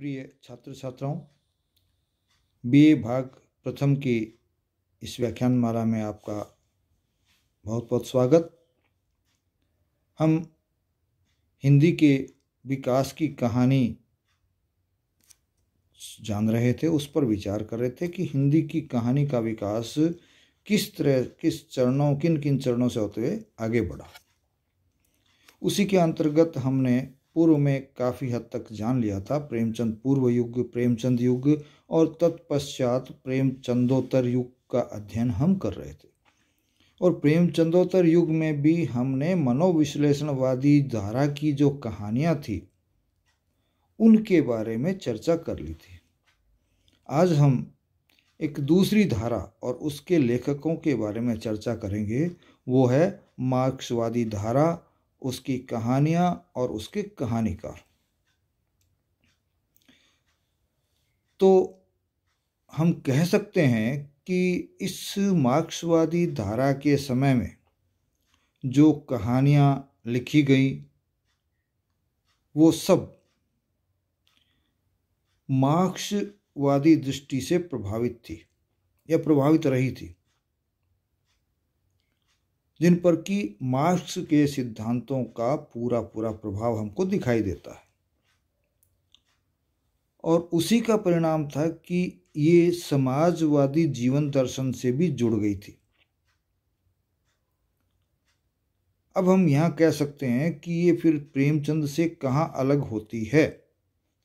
प्रिय छात्र छात्राओं, बीए भाग प्रथम की इस व्याख्यान माला में आपका बहुत बहुत स्वागत। हम हिंदी के विकास की कहानी जान रहे थे, उस पर विचार कर रहे थे कि हिंदी की कहानी का विकास किस तरह, किन किन चरणों से होते हुए आगे बढ़ा। उसी के अंतर्गत हमने पूर्व में काफ़ी हद तक जान लिया था। प्रेमचंद पूर्व युग, प्रेमचंद युग और तत्पश्चात प्रेमचंदोत्तर युग का अध्ययन हम कर रहे थे। और प्रेमचंदोत्तर युग में भी हमने मनोविश्लेषणवादी धारा की जो कहानियाँ थी उनके बारे में चर्चा कर ली थी। आज हम एक दूसरी धारा और उसके लेखकों के बारे में चर्चा करेंगे। वो है मार्क्सवादी धारा, उसकी कहानियां और उसके कहानीकार। तो हम कह सकते हैं कि इस मार्क्सवादी धारा के समय में जो कहानियां लिखी गई वो सब मार्क्सवादी दृष्टि से प्रभावित थी या प्रभावित रही थी, जिन पर कि मार्क्स के सिद्धांतों का पूरा प्रभाव हमको दिखाई देता है। और उसी का परिणाम था कि ये समाजवादी जीवन दर्शन से भी जुड़ गई थी। अब हम यहाँ कह सकते हैं कि ये फिर प्रेमचंद से कहाँ अलग होती है,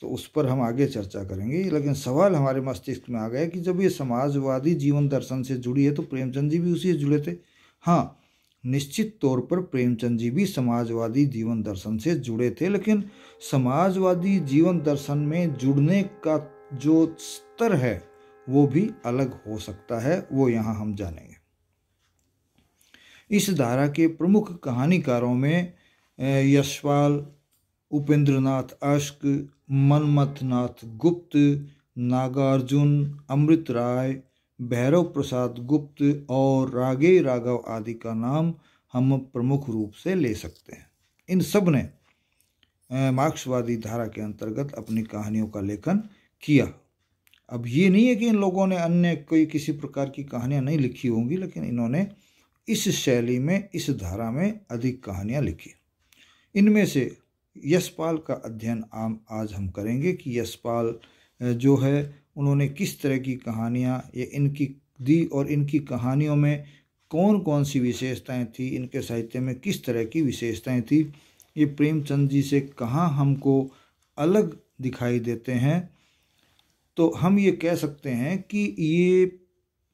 तो उस पर हम आगे चर्चा करेंगे। लेकिन सवाल हमारे मस्तिष्क में आ गया कि जब ये समाजवादी जीवन दर्शन से जुड़ी है तो प्रेमचंद जी भी उसी से जुड़े थे। हाँ, निश्चित तौर पर प्रेमचंद जी भी समाजवादी जीवन दर्शन से जुड़े थे, लेकिन समाजवादी जीवन दर्शन में जुड़ने का जो स्तर है वो भी अलग हो सकता है, वो यहाँ हम जानेंगे। इस धारा के प्रमुख कहानीकारों में यशपाल, उपेंद्रनाथ अश्क, मनमथनाथ गुप्त, नागार्जुन, अमृत राय, भैरव प्रसाद गुप्त और रागे राघव आदि का नाम हम प्रमुख रूप से ले सकते हैं। इन सब ने मार्क्सवादी धारा के अंतर्गत अपनी कहानियों का लेखन किया। अब ये नहीं है कि इन लोगों ने अन्य कोई किसी प्रकार की कहानियां नहीं लिखी होंगी, लेकिन इन्होंने इस शैली में, इस धारा में अधिक कहानियां लिखी। इनमें से यशपाल का अध्ययन आज हम करेंगे कि यशपाल जो है उन्होंने किस तरह की कहानियाँ ये इनकी दी और इनकी कहानियों में कौन कौन सी विशेषताएं थी, इनके साहित्य में किस तरह की विशेषताएं थी, ये प्रेमचंद जी से कहाँ हमको अलग दिखाई देते हैं। तो हम ये कह सकते हैं कि ये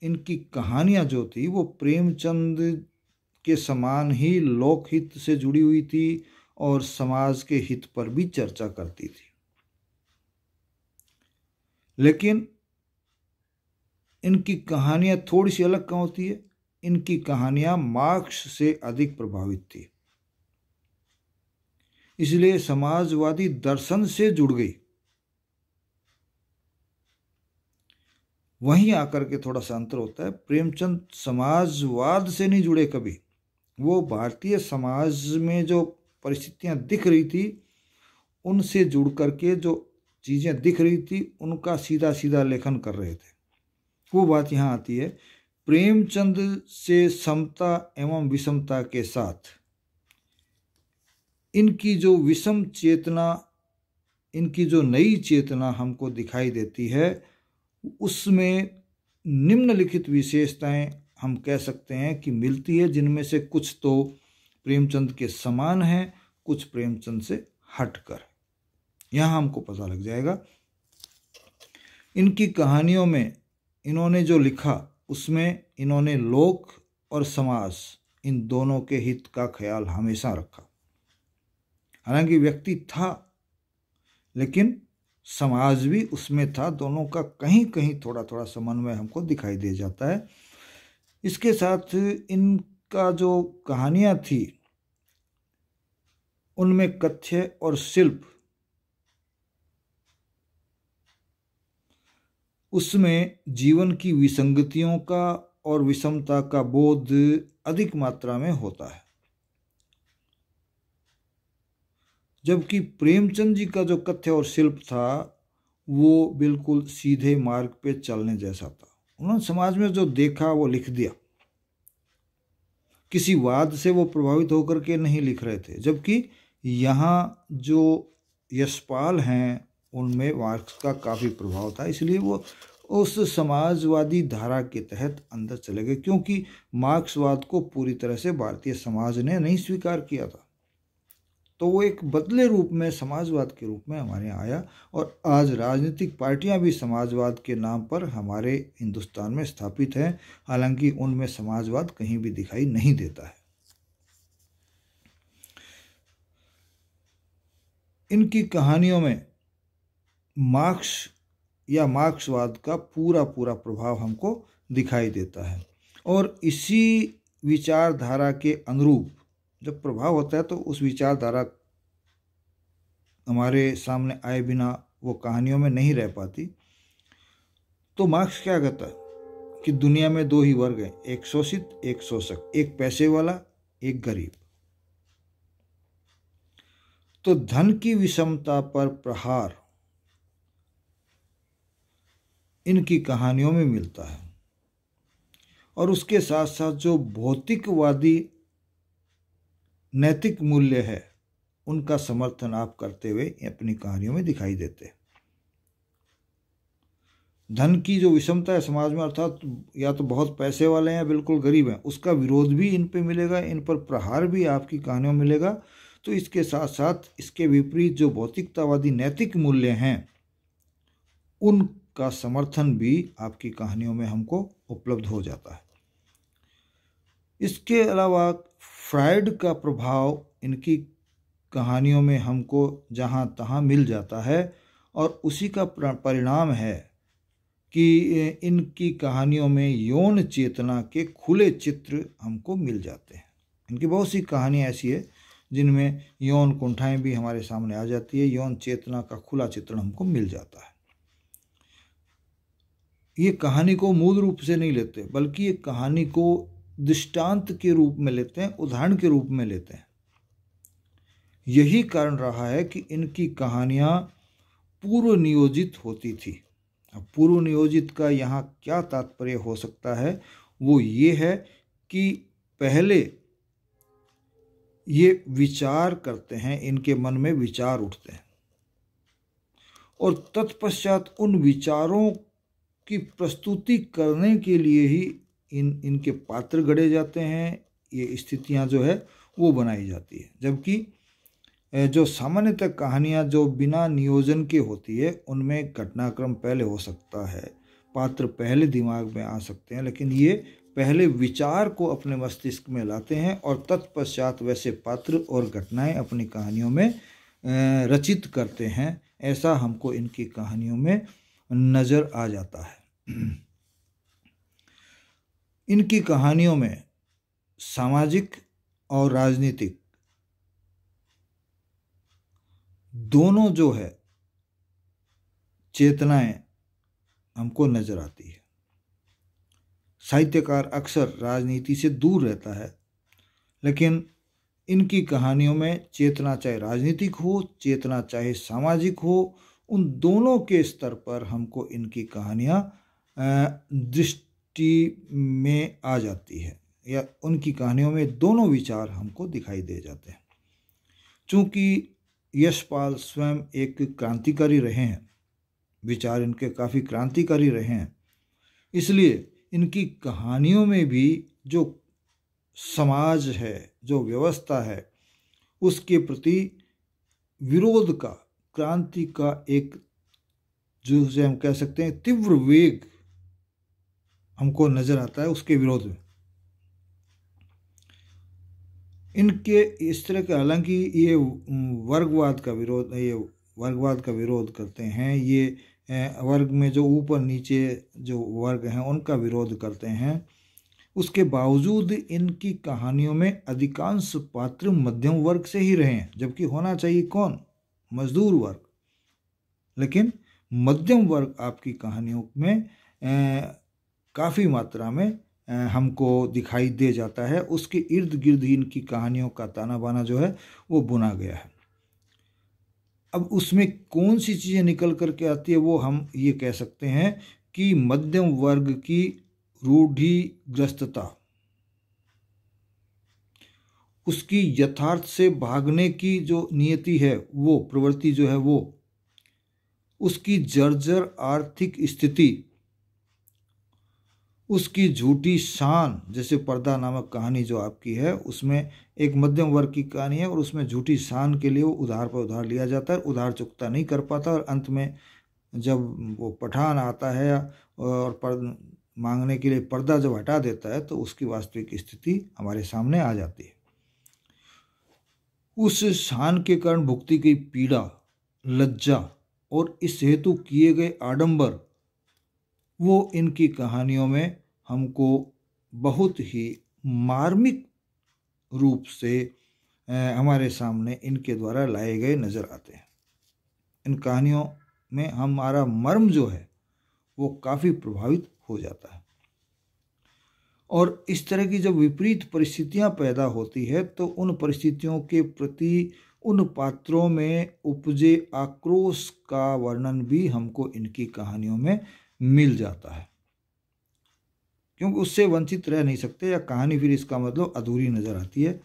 इनकी कहानियाँ जो थी वो प्रेमचंद के समान ही लोकहित से जुड़ी हुई थी और समाज के हित पर भी चर्चा करती थी। लेकिन इनकी कहानियां थोड़ी सी अलग कहाँ होती है, इनकी कहानियां मार्क्स से अधिक प्रभावित थी, इसलिए समाजवादी दर्शन से जुड़ गई। वहीं आकर के थोड़ा सा अंतर होता है। प्रेमचंद समाजवाद से नहीं जुड़े कभी, वो भारतीय समाज में जो परिस्थितियां दिख रही थी उनसे जुड़ करके जो चीज़ें दिख रही थी उनका सीधा सीधा लेखन कर रहे थे। वो बात यहाँ आती है। प्रेमचंद से समता एवं विषमता के साथ इनकी जो विषम चेतना, इनकी जो नई चेतना हमको दिखाई देती है, उसमें निम्नलिखित विशेषताएं हम कह सकते हैं कि मिलती है, जिनमें से कुछ तो प्रेमचंद के समान है, कुछ प्रेमचंद से हटकर। यहाँ हमको पता लग जाएगा। इनकी कहानियों में इन्होंने जो लिखा उसमें इन्होंने लोक और समाज इन दोनों के हित का ख्याल हमेशा रखा। हालांकि व्यक्ति था लेकिन समाज भी उसमें था, दोनों का कहीं कहीं थोड़ा थोड़ा समन्वय हमको दिखाई दे जाता है। इसके साथ इनका जो कहानियाँ थी उनमें कथ्य और शिल्प, उसमें जीवन की विसंगतियों का और विषमता का बोध अधिक मात्रा में होता है। जबकि प्रेमचंद जी का जो कथ्य और शिल्प था वो बिल्कुल सीधे मार्ग पे चलने जैसा था। उन्होंने समाज में जो देखा वो लिख दिया। किसी वाद से वो प्रभावित होकर के नहीं लिख रहे थे, जबकि यहाँ जो यशपाल हैं उनमें मार्क्स का काफ़ी प्रभाव था, इसलिए वो उस समाजवादी धारा के तहत अंदर चले गए, क्योंकि मार्क्सवाद को पूरी तरह से भारतीय समाज ने नहीं स्वीकार किया था। तो वो एक बदले रूप में समाजवाद के रूप में हमारे यहाँ आया, और आज राजनीतिक पार्टियां भी समाजवाद के नाम पर हमारे हिंदुस्तान में स्थापित हैं, हालांकि उनमें समाजवाद कहीं भी दिखाई नहीं देता है। इनकी कहानियों में मार्क्स या मार्क्सवाद का पूरा पूरा प्रभाव हमको दिखाई देता है, और इसी विचारधारा के अनुरूप जब प्रभाव होता है तो उस विचारधारा हमारे सामने आए बिना वो कहानियों में नहीं रह पाती। तो मार्क्स क्या कहता है कि दुनिया में दो ही वर्ग हैं, एक शोषित एक शोषक, एक पैसे वाला एक गरीब। तो धन की विषमता पर प्रहार इनकी कहानियों में मिलता है, और उसके साथ साथ जो भौतिकवादी नैतिक मूल्य है उनका समर्थन आप करते हुए अपनी कहानियों में दिखाई देते हैं। धन की जो विषमता है समाज में, अर्थात या तो बहुत पैसे वाले हैं या बिल्कुल गरीब हैं, उसका विरोध भी इन पे मिलेगा, इन पर प्रहार भी आपकी कहानियों में मिलेगा। तो इसके साथ साथ इसके विपरीत जो भौतिकतावादी नैतिक मूल्य हैं उनका समर्थन भी आपकी कहानियों में हमको उपलब्ध हो जाता है। इसके अलावा फ्रायड का प्रभाव इनकी कहानियों में हमको जहाँ तहाँ मिल जाता है, और उसी का परिणाम है कि इनकी कहानियों में यौन चेतना के खुले चित्र हमको मिल जाते हैं। इनकी बहुत सी कहानियाँ ऐसी है जिनमें यौन कुंठाएं भी हमारे सामने आ जाती है, यौन चेतना का खुला चित्रण हमको मिल जाता है। ये कहानी को मूल रूप से नहीं लेते, बल्कि ये कहानी को दृष्टांत के रूप में लेते हैं, उदाहरण के रूप में लेते हैं। यही कारण रहा है कि इनकी कहानियाँ पूर्व नियोजित होती थी। अब पूर्व नियोजित का यहाँ क्या तात्पर्य हो सकता है, वो ये है कि पहले ये विचार करते हैं, इनके मन में विचार उठते हैं, और तत्पश्चात उन विचारों की प्रस्तुति करने के लिए ही इनके पात्र गढ़े जाते हैं, ये स्थितियाँ जो है वो बनाई जाती है। जबकि जो सामान्यतः कहानियाँ जो बिना नियोजन के होती है उनमें घटनाक्रम पहले हो सकता है, पात्र पहले दिमाग में आ सकते हैं, लेकिन ये पहले विचार को अपने मस्तिष्क में लाते हैं और तत्पश्चात वैसे पात्र और घटनाएं अपनी कहानियों में रचित करते हैं। ऐसा हमको इनकी कहानियों में नज़र आ जाता है। इनकी कहानियों में सामाजिक और राजनीतिक दोनों जो है चेतनाएं हमको नजर आती है। साहित्यकार अक्सर राजनीति से दूर रहता है, लेकिन इनकी कहानियों में चेतना चाहे राजनीतिक हो, चेतना चाहे सामाजिक हो, उन दोनों के स्तर पर हमको इनकी कहानियाँ दृष्टि में आ जाती है, या उनकी कहानियों में दोनों विचार हमको दिखाई दे जाते हैं। चूँकि यशपाल स्वयं एक क्रांतिकारी रहे हैं, विचार इनके काफ़ी क्रांतिकारी रहे हैं, इसलिए इनकी कहानियों में भी जो समाज है, जो व्यवस्था है, उसके प्रति विरोध का, क्रांति का एक जिसे हम कह सकते हैं तीव्र वेग हमको नजर आता है उसके विरोध में। इनके इस तरह के, हालांकि ये वर्गवाद का विरोध करते हैं, ये वर्ग में जो ऊपर नीचे जो वर्ग हैं उनका विरोध करते हैं, उसके बावजूद इनकी कहानियों में अधिकांश पात्र मध्यम वर्ग से ही रहे हैं, जबकि होना चाहिए कौन, मजदूर वर्ग। लेकिन मध्यम वर्ग आपकी कहानियों में काफ़ी मात्रा में हमको दिखाई दे जाता है। उसके इर्द गिर्द ही इनकी कहानियों का ताना बाना जो है वो बुना गया है। अब उसमें कौन सी चीज़ें निकल करके आती है वो हम ये कह सकते हैं कि मध्यम वर्ग की रूढ़िग्रस्तता, उसकी यथार्थ से भागने की जो नियति है, वो प्रवृत्ति जो है वो, उसकी जर्जर आर्थिक स्थिति, उसकी झूठी शान, जैसे पर्दा नामक कहानी जो आपकी है उसमें एक मध्यम वर्ग की कहानी है और उसमें झूठी शान के लिए वो उधार पर उधार लिया जाता है, उधार चुकता नहीं कर पाता और अंत में जब वो पठान आता है और मांगने के लिए पर्दा जब हटा देता है तो उसकी वास्तविक स्थिति हमारे सामने आ जाती है। उस शान के कारण भुगती गई पीड़ा, लज्जा और इस हेतु किए गए आडंबर, वो इनकी कहानियों में हमको बहुत ही मार्मिक रूप से हमारे सामने इनके द्वारा लाए गए नज़र आते हैं। इन कहानियों में हमारा मर्म जो है वो काफ़ी प्रभावित हो जाता है। और इस तरह की जब विपरीत परिस्थितियां पैदा होती है तो उन परिस्थितियों के प्रति उन पात्रों में उपजे आक्रोश का वर्णन भी हमको इनकी कहानियों में मिल जाता है, क्योंकि उससे वंचित रह नहीं सकते, या कहानी फिर इसका मतलब अधूरी नज़र आती है।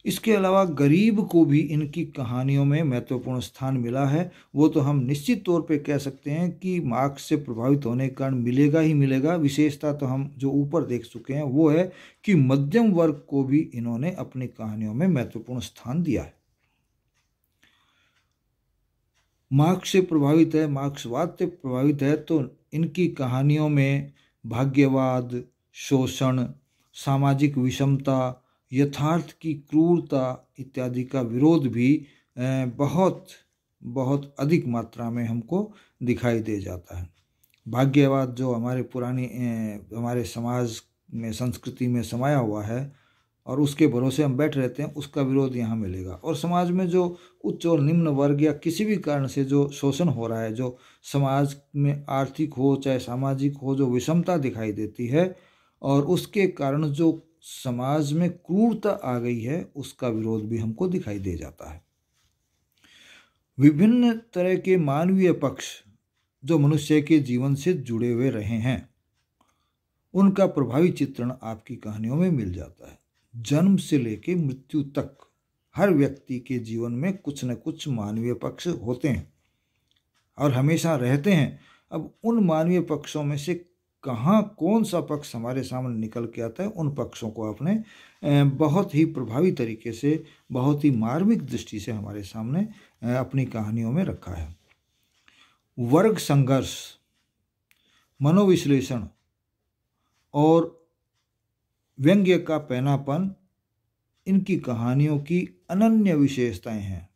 इसके अलावा गरीब को भी इनकी कहानियों में महत्वपूर्ण स्थान मिला है। वो तो हम निश्चित तौर पे कह सकते हैं कि मार्क्स से प्रभावित होने के कारण मिलेगा ही मिलेगा। विशेषता तो हम जो ऊपर देख चुके हैं वो है कि मध्यम वर्ग को भी इन्होंने अपनी कहानियों में महत्वपूर्ण स्थान दिया है। मार्क्स से प्रभावित है, मार्क्सवाद से प्रभावित है, तो इनकी कहानियों में भाग्यवाद, शोषण, सामाजिक विषमता, यथार्थ की क्रूरता इत्यादि का विरोध भी बहुत बहुत अधिक मात्रा में हमको दिखाई दे जाता है। भाग्यवाद जो हमारे पुरानी हमारे समाज में, संस्कृति में समाया हुआ है और उसके भरोसे हम बैठ रहते हैं, उसका विरोध यहाँ मिलेगा। और समाज में जो उच्च और निम्न वर्ग या किसी भी कारण से जो शोषण हो रहा है, जो समाज में आर्थिक हो चाहे सामाजिक हो, जो विषमता दिखाई देती है और उसके कारण जो समाज में क्रूरता आ गई है, उसका विरोध भी हमको दिखाई दे जाता है। विभिन्न तरह के मानवीय पक्ष जो मनुष्य के जीवन से जुड़े हुए रहे हैं, उनका प्रभावी चित्रण आपकी कहानियों में मिल जाता है। जन्म से लेकर मृत्यु तक हर व्यक्ति के जीवन में कुछ न कुछ मानवीय पक्ष होते हैं और हमेशा रहते हैं। अब उन मानवीय पक्षों में से कहाँ कौन सा पक्ष हमारे सामने निकल के आता है, उन पक्षों को आपने बहुत ही प्रभावी तरीके से, बहुत ही मार्मिक दृष्टि से हमारे सामने अपनी कहानियों में रखा है। वर्ग संघर्ष, मनोविश्लेषण और व्यंग्य का पैनापन इनकी कहानियों की अनन्य विशेषताएं हैं,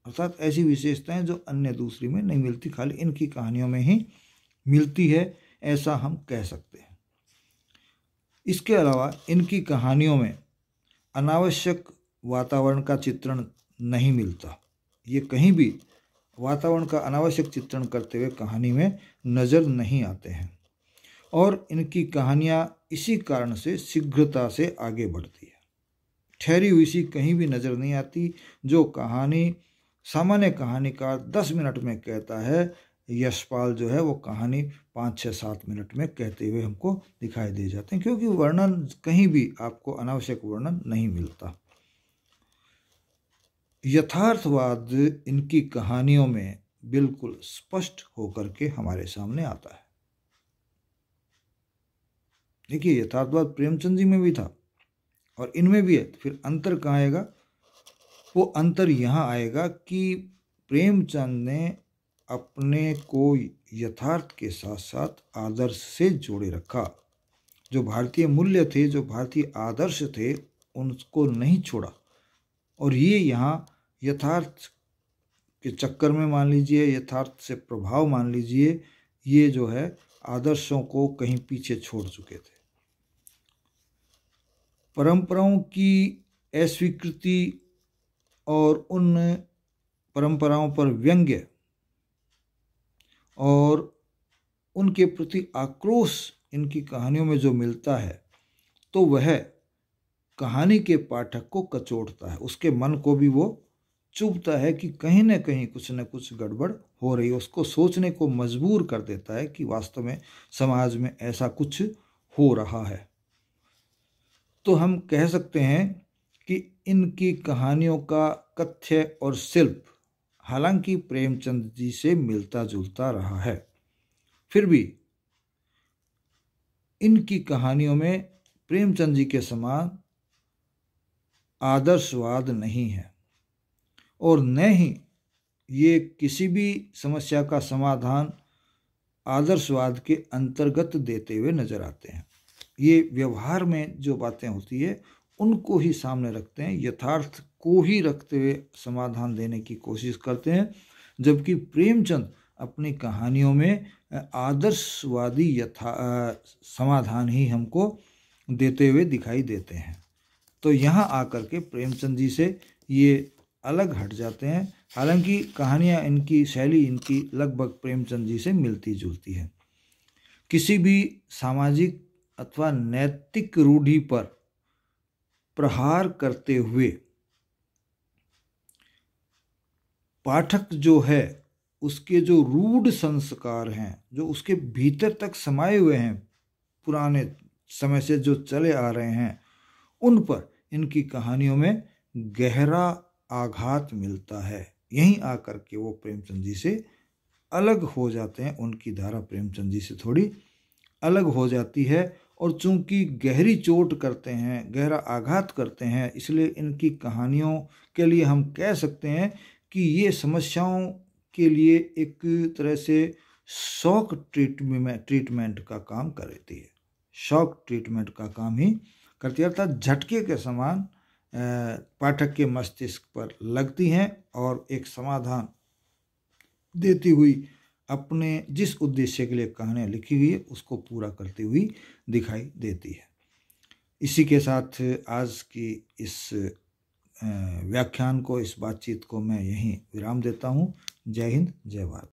अर्थात ऐसी विशेषताएं जो अन्य दूसरी में नहीं मिलती, खाली इनकी कहानियों में ही मिलती है, ऐसा हम कह सकते हैं। इसके अलावा इनकी कहानियों में अनावश्यक वातावरण का चित्रण नहीं मिलता। ये कहीं भी वातावरण का अनावश्यक चित्रण करते हुए कहानी में नज़र नहीं आते हैं और इनकी कहानियाँ इसी कारण से शीघ्रता से आगे बढ़ती है। ठहरी हुई सी कहीं भी नज़र नहीं आती। जो कहानी सामान्य कहानीकार 10 मिनट में कहता है, यशपाल जो है वो कहानी 5, 6, 7 मिनट में कहते हुए हमको दिखाई दे जाते हैं, क्योंकि वर्णन कहीं भी आपको अनावश्यक वर्णन नहीं मिलता। यथार्थवाद इनकी कहानियों में बिल्कुल स्पष्ट होकर के हमारे सामने आता है। देखिए, यथार्थवाद प्रेमचंद जी में भी था और इनमें भी है, तो फिर अंतर कहाँ आएगा? वो अंतर यहाँ आएगा कि प्रेमचंद ने अपने को यथार्थ के साथ साथ आदर्श से जोड़े रखा। जो भारतीय मूल्य थे, जो भारतीय आदर्श थे, उनको नहीं छोड़ा। और ये यहाँ यथार्थ के चक्कर में मान लीजिए, यथार्थ से प्रभाव मान लीजिए, ये जो है आदर्शों को कहीं पीछे छोड़ चुके थे। परंपराओं की अस्वीकृति और उन परंपराओं पर व्यंग्य और उनके प्रति आक्रोश इनकी कहानियों में जो मिलता है, तो वह कहानी के पाठक को कचोटता है, उसके मन को भी वो चुभता है कि कहीं ना कहीं कुछ न कुछ गड़बड़ हो रही है, उसको सोचने को मजबूर कर देता है कि वास्तव में समाज में ऐसा कुछ हो रहा है। तो हम कह सकते हैं कि इनकी कहानियों का कथ्य और शिल्प हालांकि प्रेमचंद जी से मिलता जुलता रहा है, फिर भी इनकी कहानियों में प्रेमचंद जी के समान आदर्शवाद नहीं है और न ही ये किसी भी समस्या का समाधान आदर्शवाद के अंतर्गत देते हुए नजर आते हैं। ये व्यवहार में जो बातें होती है उनको ही सामने रखते हैं, यथार्थ को ही रखते हुए समाधान देने की कोशिश करते हैं, जबकि प्रेमचंद अपनी कहानियों में आदर्शवादी समाधान ही हमको देते हुए दिखाई देते हैं। तो यहाँ आकर के प्रेमचंद जी से ये अलग हट जाते हैं। हालांकि कहानियाँ इनकी, शैली इनकी लगभग प्रेमचंद जी से मिलती जुलती है। किसी भी सामाजिक अथवा नैतिक रूढ़ि पर प्रहार करते हुए पाठक जो है उसके जो रूढ़ संस्कार हैं, जो उसके भीतर तक समाये हुए हैं, पुराने समय से जो चले आ रहे हैं, उन पर इनकी कहानियों में गहरा आघात मिलता है। यहीं आकर के वो प्रेमचंद जी से अलग हो जाते हैं, उनकी धारा प्रेमचंद जी से थोड़ी अलग हो जाती है। और चूंकि गहरी चोट करते हैं, गहरा आघात करते हैं, इसलिए इनकी कहानियों के लिए हम कह सकते हैं कि ये समस्याओं के लिए एक तरह से शॉक ट्रीटमेंट का काम करती है, शॉक ट्रीटमेंट का काम ही करती है, अर्थात झटके के समान पाठक के मस्तिष्क पर लगती हैं और एक समाधान देती हुई अपने जिस उद्देश्य के लिए कहानियाँ लिखी हुई है उसको पूरा करती हुई दिखाई देती है। इसी के साथ आज की इस व्याख्यान को, इस बातचीत को मैं यहीं विराम देता हूँ। जय हिंद, जय भारत।